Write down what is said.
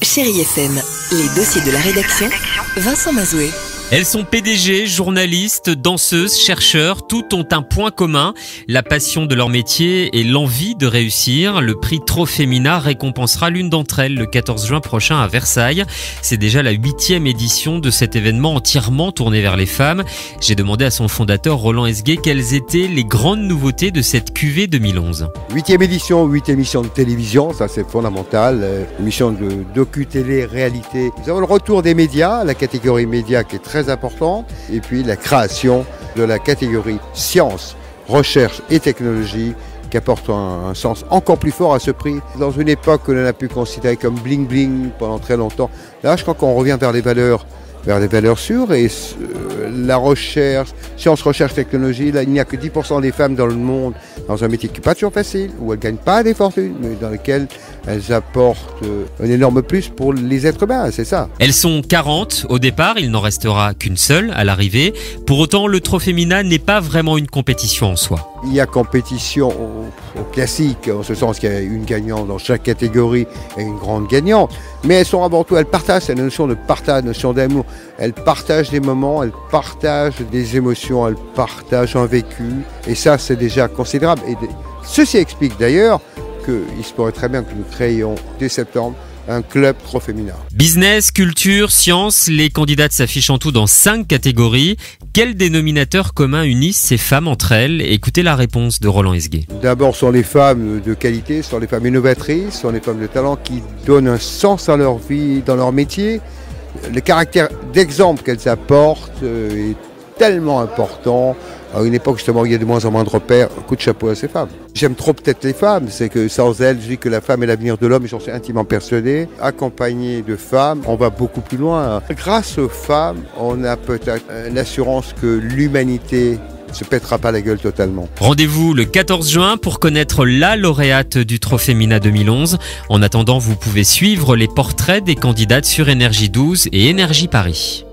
Chérie FM, les dossiers de la rédaction, Vincent Mazoué. Elles sont PDG, journalistes, danseuses, chercheurs, toutes ont un point commun, la passion de leur métier et l'envie de réussir. Le prix Trofemina récompensera l'une d'entre elles le 14 juin prochain à Versailles. C'est déjà la 8e édition de cet événement entièrement tourné vers les femmes. J'ai demandé à son fondateur Roland Esguet quelles étaient les grandes nouveautés de cette cuvée 2011. 8e édition, 8 émissions de télévision, ça c'est fondamental, émission de docu-télé, réalité. Nous avons le retour des médias, la catégorie médias qui est très importante, et puis la création de la catégorie sciences, recherche et technologie qui apporte un sens encore plus fort à ce prix. Dans une époque que l'on a pu considérer comme bling-bling pendant très longtemps, là je crois qu'on revient vers les valeurs sûres et la recherche, sciences, recherche, technologie, là il n'y a que 10% des femmes dans le monde dans un métier qui n'est pas toujours facile, où elles ne gagnent pas des fortunes, mais dans lequel elles apportent un énorme plus pour les êtres humains, c'est ça. Elles sont 40 au départ, il n'en restera qu'une seule à l'arrivée. Pour autant, le Trofemina n'est pas vraiment une compétition en soi. Il y a compétition au classique, en ce sens qu'il y a une gagnante dans chaque catégorie et une grande gagnante. Mais elles sont avant tout, elles partagent cette notion de partage, notion d'amour. Elles partagent des moments, elles partagent des émotions, elles partagent un vécu. Et ça, c'est déjà considérable. Et ceci explique d'ailleurs qu'il se pourrait très bien que nous créions dès septembre un club Trofemina. Business, culture, sciences, les candidates s'affichent en tout dans 5 catégories. Quel dénominateur commun unissent ces femmes entre elles? Écoutez la réponse de Roland Esguet. D'abord, ce sont les femmes de qualité, ce sont les femmes innovatrices, ce sont les femmes de talent qui donnent un sens à leur vie, dans leur métier. Le caractère d'exemple qu'elles apportent est tellement important. À une époque, justement, où il y a de moins en moins de repères, un coup de chapeau à ces femmes. J'aime trop peut-être les femmes, c'est que sans elles, je dis que la femme est l'avenir de l'homme et j'en suis intimement persuadé. Accompagné de femmes, on va beaucoup plus loin. Grâce aux femmes, on a peut-être l'assurance que l'humanité ne se pètera pas la gueule totalement. Rendez-vous le 14 juin pour connaître la lauréate du Trofemina 2011. En attendant, vous pouvez suivre les portraits des candidates sur Énergie 12 et Énergie Paris.